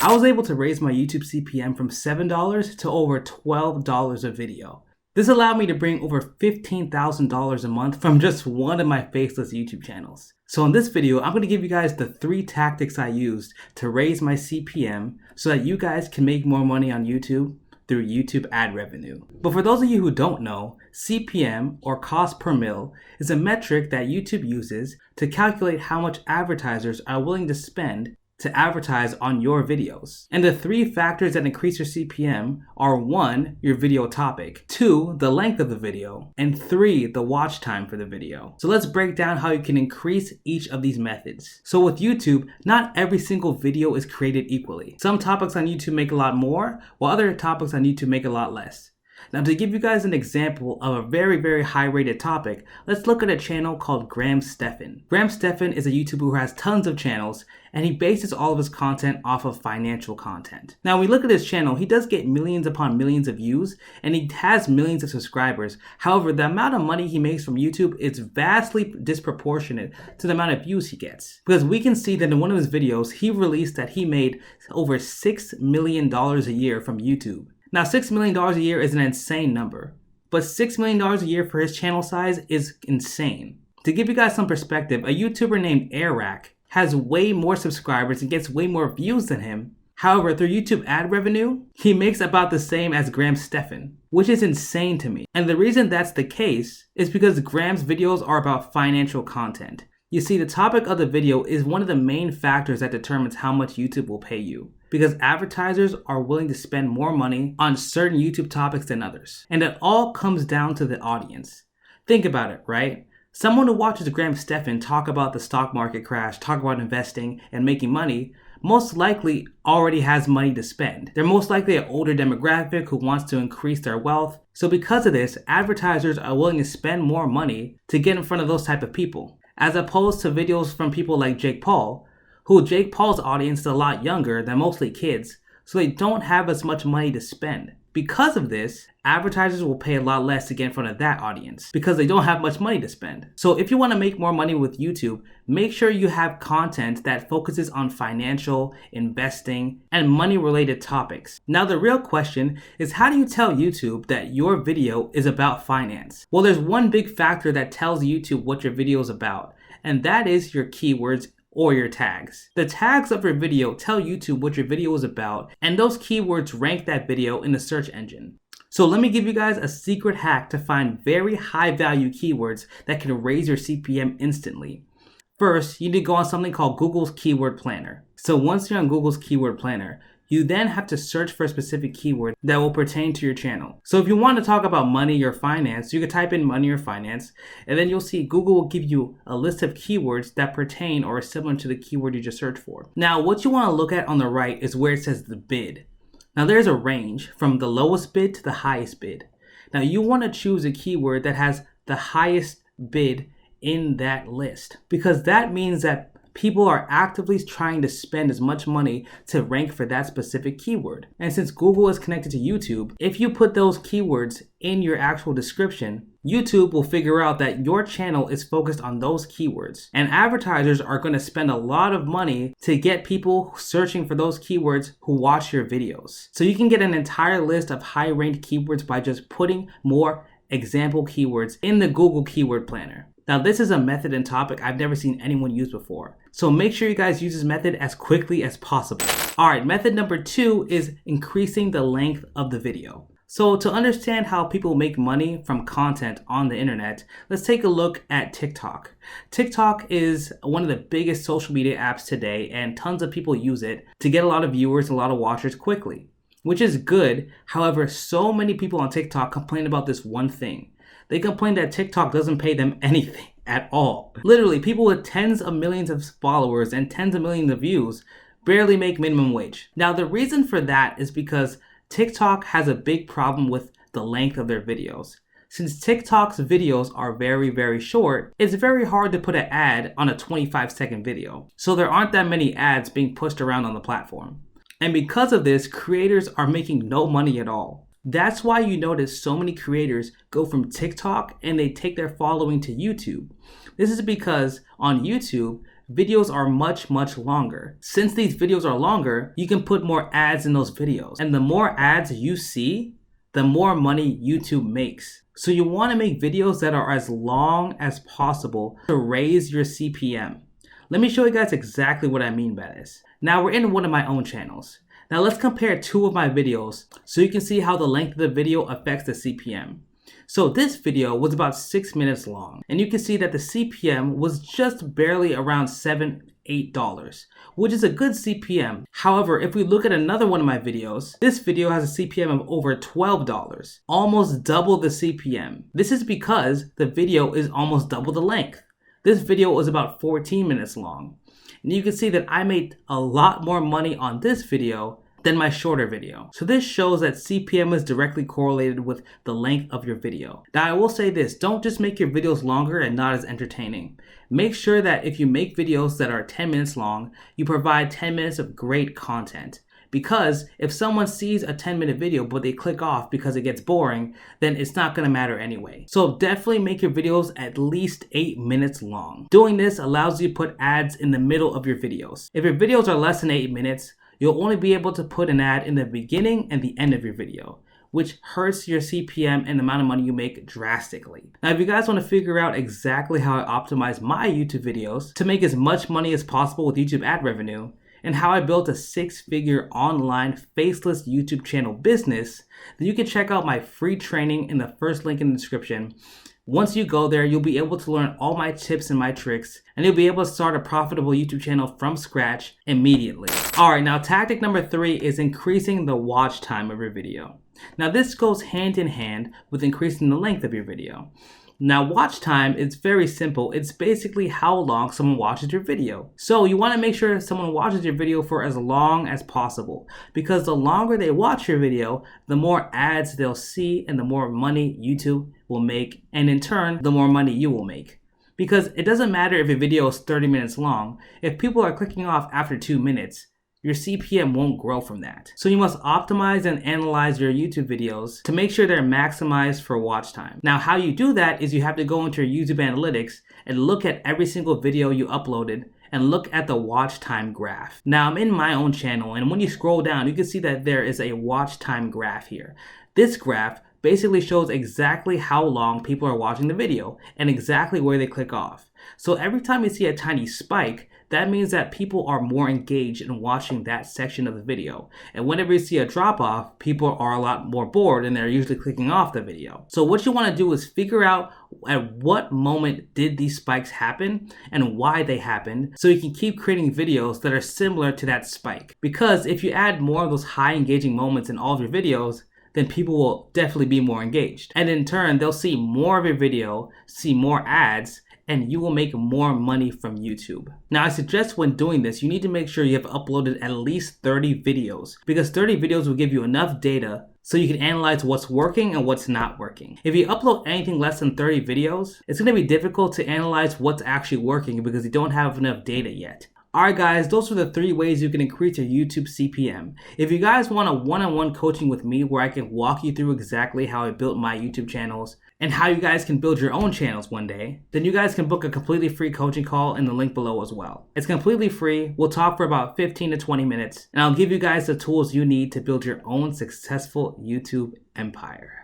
I was able to raise my YouTube CPM from $7 to over $12 a video. This allowed me to bring over $15,000 a month from just one of my Faceless YouTube channels. So in this video, I'm going to give you guys the 3 tactics I used to raise my CPM so that you guys can make more money on YouTube through YouTube ad revenue. But for those of you who don't know, CPM, or cost per mil, is a metric that YouTube uses to calculate how much advertisers are willing to spend to advertise on your videos. And the 3 factors that increase your CPM are 1, your video topic, 2, the length of the video, and 3, the watch time for the video. So let's break down how you can increase each of these methods. So with YouTube, not every single video is created equally. Some topics on YouTube make a lot more, while other topics on YouTube make a lot less. Now, to give you guys an example of a very high rated topic, let's look at a channel called Graham Stephan. Graham Stephan is a YouTuber who has tons of channels, and he bases all of his content off of financial content. Now, when we look at his channel, he does get millions upon millions of views, and he has millions of subscribers. However, the amount of money he makes from YouTube is vastly disproportionate to the amount of views he gets. Because we can see that in one of his videos, he released that he made over $6 million a year from YouTube. Now, $6 million a year is an insane number, but $6 million a year for his channel size is insane. To give you guys some perspective, a YouTuber named Alabre has way more subscribers and gets way more views than him. However, through YouTube ad revenue, he makes about the same as Graham Stephan, which is insane to me. And the reason that's the case is because Graham's videos are about financial content. You see, the topic of the video is one of the main factors that determines how much YouTube will pay you, because advertisers are willing to spend more money on certain YouTube topics than others. And it all comes down to the audience. Think about it, right? Someone who watches Graham Stephan talk about the stock market crash, talk about investing and making money, most likely already has money to spend. They're most likely an older demographic who wants to increase their wealth. So because of this, advertisers are willing to spend more money to get in front of those type of people, as opposed to videos from people like Jake Paul, who Jake Paul's audience is a lot younger than mostly kids, so they don't have as much money to spend. Because of this, advertisers will pay a lot less to get in front of that audience because they don't have much money to spend. So if you want to make more money with YouTube, make sure you have content that focuses on financial, investing, and money-related topics. Now, the real question is, how do you tell YouTube that your video is about finance? Well, there's one big factor that tells YouTube what your video is about, and that is your keywords or your tags. The tags of your video tell YouTube what your video is about, and those keywords rank that video in the search engine. So let me give you guys a secret hack to find very high value keywords that can raise your CPM instantly. First, you need to go on something called Google's Keyword Planner. So once you're on Google's Keyword Planner, you then have to search for a specific keyword that will pertain to your channel. So if you want to talk about money or finance, you can type in money or finance, and then you'll see Google will give you a list of keywords that pertain or are similar to the keyword you just searched for. Now, what you want to look at on the right is where it says the bid. Now, there's a range from the lowest bid to the highest bid. Now, you want to choose a keyword that has the highest bid in that list, because that means that people are actively trying to spend as much money to rank for that specific keyword. And since Google is connected to YouTube, if you put those keywords in your actual description, YouTube will figure out that your channel is focused on those keywords. And advertisers are going to spend a lot of money to get people searching for those keywords who watch your videos. So you can get an entire list of high-ranked keywords by just putting more example keywords in the Google Keyword Planner. Now, this is a method and topic I've never seen anyone use before. So make sure you guys use this method as quickly as possible. All right, method number 2 is increasing the length of the video. So to understand how people make money from content on the internet, let's take a look at TikTok. TikTok is one of the biggest social media apps today, and tons of people use it to get a lot of viewers and a lot of watchers quickly, which is good. However, so many people on TikTok complain about this one thing. They complain that TikTok doesn't pay them anything at all. Literally, people with tens of millions of followers and tens of millions of views barely make minimum wage. Now, the reason for that is because TikTok has a big problem with the length of their videos. Since TikTok's videos are very short, it's very hard to put an ad on a 25-second video. So there aren't that many ads being pushed around on the platform. And because of this, creators are making no money at all. That's why you notice so many creators go from TikTok and they take their following to YouTube. This is because on YouTube, videos are much longer. Since these videos are longer, you can put more ads in those videos. And the more ads you see, the more money YouTube makes. So you want to make videos that are as long as possible to raise your CPM. Let me show you guys exactly what I mean by this. Now we're in one of my own channels. Now let's compare two of my videos so you can see how the length of the video affects the CPM. So this video was about 6 minutes long, and you can see that the CPM was just barely around $7-8, which is a good CPM. However, if we look at another one of my videos, this video has a CPM of over $12, almost double the CPM. This is because the video is almost double the length. This video was about 14 minutes long, and you can see that I made a lot more money on this video than my shorter video. So this shows that CPM is directly correlated with the length of your video. Now I will say this, don't just make your videos longer and not as entertaining. Make sure that if you make videos that are 10 minutes long, you provide 10 minutes of great content. Because if someone sees a 10-minute video but they click off because it gets boring, then it's not gonna matter anyway. So definitely make your videos at least 8 minutes long. Doing this allows you to put ads in the middle of your videos. If your videos are less than 8 minutes, you'll only be able to put an ad in the beginning and the end of your video, which hurts your CPM and the amount of money you make drastically. Now, if you guys want to figure out exactly how I optimize my YouTube videos to make as much money as possible with YouTube ad revenue, and how I built a 6-figure online faceless YouTube channel business, then you can check out my free training in the first link in the description. Once you go there, you'll be able to learn all my tips and my tricks, and you'll be able to start a profitable YouTube channel from scratch immediately. Alright, now tactic number 3 is increasing the watch time of your video. Now this goes hand in hand with increasing the length of your video. Now watch time is very simple. It's basically how long someone watches your video. So you want to make sure someone watches your video for as long as possible, because the longer they watch your video, the more ads they'll see and the more money YouTube will make, and in turn, the more money you will make. Because it doesn't matter if a video is 30 minutes long, if people are clicking off after 2 minutes, your CPM won't grow from that. So you must optimize and analyze your YouTube videos to make sure they're maximized for watch time. Now, how you do that is you have to go into your YouTube analytics and look at every single video you uploaded and look at the watch time graph. Now, I'm in my own channel, and when you scroll down, you can see that there is a watch time graph here. This graph basically shows exactly how long people are watching the video and exactly where they click off. So every time you see a tiny spike, that means that people are more engaged in watching that section of the video. And whenever you see a drop off, people are a lot more bored and they're usually clicking off the video. So what you want to do is figure out at what moment did these spikes happen and why they happened, so you can keep creating videos that are similar to that spike. Because if you add more of those high engaging moments in all of your videos, then people will definitely be more engaged. And in turn, they'll see more of your video, see more ads, and you will make more money from YouTube. Now, I suggest when doing this, you need to make sure you have uploaded at least 30 videos, because 30 videos will give you enough data so you can analyze what's working and what's not working. If you upload anything less than 30 videos, it's gonna be difficult to analyze what's actually working because you don't have enough data yet. Alright guys, those are the 3 ways you can increase your YouTube CPM. If you guys want a one-on-one coaching with me where I can walk you through exactly how I built my YouTube channels and how you guys can build your own channels one day, then you guys can book a completely free coaching call in the link below as well. It's completely free. We'll talk for about 15 to 20 minutes, and I'll give you guys the tools you need to build your own successful YouTube empire.